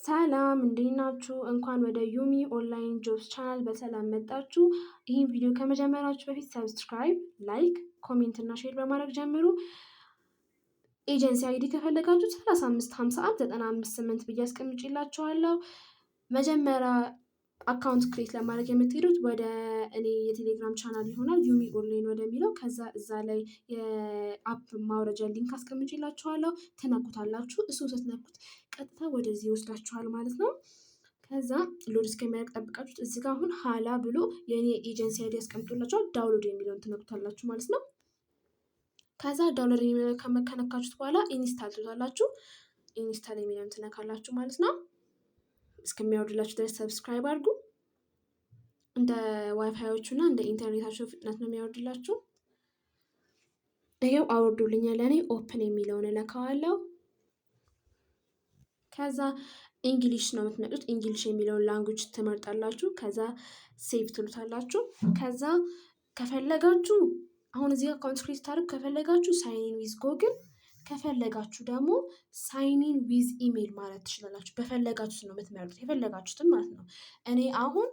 ሰላም እንዴት ናችሁ? እንኳን ወደ ዩሚ ኦንላይን ጆብስ ቻናል በሰላም መጣችሁ። ይህን ቪዲዮ ከመጀመራችሁ በፊት ሰብስክራይብ፣ ላይክ፣ ኮሜንት እና ሼር በማድረግ ጀምሩ። ኤጀንሲ አይዲ ከፈለጋችሁ 355195 ብዬ አስቀምጬላችኋለሁ። መጀመሪያ አካውንት ክሬት ለማድረግ የምትሄዱት ወደ እኔ የቴሌግራም ቻናል ይሆናል፣ ዩሚ ኦንላይን ወደሚለው። ከዛ እዛ ላይ የአፕ ማውረጃ ሊንክ አስቀምጬላችኋለሁ። ትነኩታላችሁ። እሱ ስትነኩት ቀጥታ ወደዚህ ይወስዳችኋል ማለት ነው። ከዛ ሎድ እስከሚያደርግ ጠብቃችሁት። እዚህ ጋር አሁን ሀላ ብሎ የእኔ ኤጀንሲ አይዲ ያስቀምጡላችኋል። ዳውንሎድ የሚለውን ትነኩታላችሁ ማለት ነው። ከዛ ዳውንሎድ የሚለውን ከነካችሁት በኋላ ኢንስታል ትሉታላችሁ። ኢንስታል የሚለውን ትነካላችሁ ማለት ነው። እስከሚያወርድላችሁ ድረስ ሰብስክራይብ አድርጉ። እንደ ዋይፋዮቹ እና እንደ ኢንተርኔታችሁ ፍጥነት ነው የሚያወርድላችሁ። ይሄው አወርዶልኛል። እኔ ኦፕን የሚለውን እነካዋለሁ። ከዛ እንግሊሽ ነው የምትመጡት። እንግሊሽ የሚለውን ላንጉጅ ትመርጣላችሁ። ከዛ ሴቭ ትሉታላችሁ። ከዛ ከፈለጋችሁ አሁን እዚህ አካውንት ክሬት ታደርግ ከፈለጋችሁ ሳይኒን ዊዝ ጎግል፣ ከፈለጋችሁ ደግሞ ሳይኒን ዊዝ ኢሜል ማለት ትችላላችሁ። በፈለጋችሁት ነው የምትመርጡት፣ የፈለጋችሁትን ማለት ነው። እኔ አሁን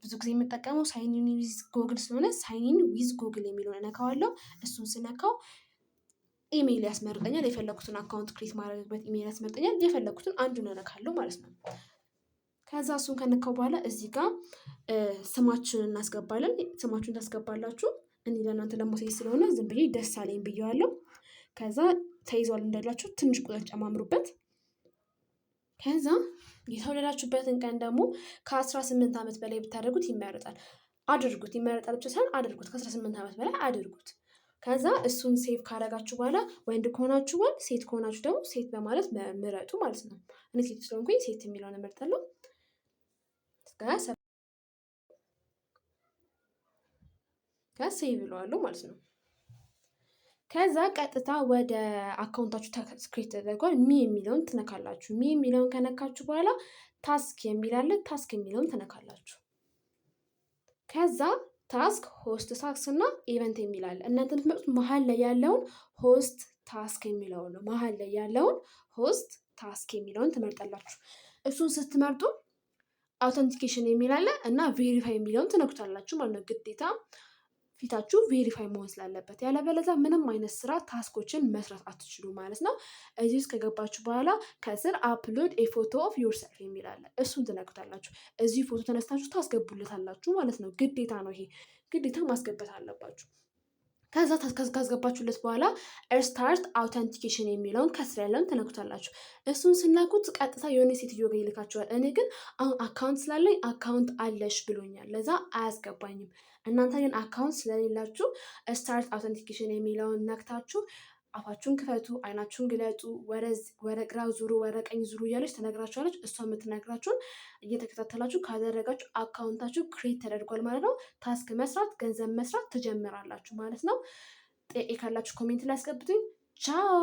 ብዙ ጊዜ የምጠቀመው ሳይኒን ዊዝ ጎግል ስለሆነ ሳይኒን ዊዝ ጎግል የሚለውን እነካዋለሁ። እሱን ስነካው ኢሜይል ያስመርጠኛል። የፈለኩትን አካውንት ክሬት ማድረግበት ኢሜይል ያስመርጠኛል። የፈለኩትን አንዱን እነካለሁ ማለት ነው። ከዛ እሱን ከነካው በኋላ እዚህ ጋር ስማችንን እናስገባለን። ስማችሁን ታስገባላችሁ። እኔ ለእናንተ ለማሳየት ስለሆነ ዝም ብዬ ደስ አለኝ ብዬዋለሁ። ከዛ ተይዟል እንዳላችሁ ትንሽ ቁጥር ጨማምሩበት። ከዛ የተወለዳችሁበትን ቀን ደግሞ ከ18 ዓመት በላይ ብታደርጉት ይመረጣል። አድርጉት። ይመረጣል ብቻ ሳይሆን አድርጉት። ከ18 ዓመት በላይ አድርጉት። ከዛ እሱን ሴቭ ካደረጋችሁ በኋላ ወንድ ከሆናችሁ ወንድ፣ ሴት ከሆናችሁ ደግሞ ሴት በማለት ምረጡ ማለት ነው። እኔ ሴት ስለሆንኩኝ ሴት የሚለውን እመርጣለሁ። ሴቭ ብለዋለሁ ማለት ነው። ከዛ ቀጥታ ወደ አካውንታችሁ ክሬት ተደርጓል። ሚ የሚለውን ትነካላችሁ። ሚ የሚለውን ከነካችሁ በኋላ ታስክ የሚላለ ታስክ የሚለውን ትነካላችሁ። ከዛ ታስክ፣ ሆስት ታስክ እና ኢቨንት የሚላለ እናንተ የምትመጡት መሀል ላይ ያለውን ሆስት ታስክ የሚለውን ነው። መሀል ላይ ያለውን ሆስት ታስክ የሚለውን ትመርጣላችሁ። እሱን ስትመርጡ አውተንቲኬሽን የሚላለ እና ቬሪፋይ የሚለውን ትነኩታላችሁ ማለት ነው። ግዴታ ፊታችሁ ቬሪፋይ መሆን ስላለበት፣ ያለበለዚያ ምንም አይነት ስራ ታስኮችን መስራት አትችሉ ማለት ነው። እዚህ ውስጥ ከገባችሁ በኋላ ከስር አፕሎድ ኤ ፎቶ ኦፍ ዮርሰልፍ የሚላለ እሱን ትነኩታላችሁ። እዚህ ፎቶ ተነስታችሁ ታስገቡለታላችሁ ማለት ነው። ግዴታ ነው፣ ይሄ ግዴታ ማስገባት አለባችሁ። ከዛ ካስገባችሁለት በኋላ ስታርት አውተንቲኬሽን የሚለውን ከስር ያለውን ትነኩታላችሁ። እሱን ስናኩት ቀጥታ የሆነ ሴትዮ ጋር ይልካችኋል። እኔ ግን አሁን አካውንት ስላለኝ አካውንት አለሽ ብሎኛል፣ ለዛ አያስገባኝም። እናንተ ግን አካውንት ስለሌላችሁ ስታርት አውተንቲኬሽን የሚለውን ነክታችሁ አፋችሁን ክፈቱ፣ አይናችሁን ግለጡ፣ ወደ ግራ ዙሩ፣ ወደ ቀኝ ዙሩ እያለች ትነግራችኋለች። እሷ የምትነግራችሁን እየተከታተላችሁ ካደረጋችሁ አካውንታችሁ ክሬት ተደርጓል ማለት ነው። ታስክ መስራት፣ ገንዘብ መስራት ትጀምራላችሁ ማለት ነው። ጥያቄ ካላችሁ ኮሜንት ላይ አስገብቱኝ። ቻው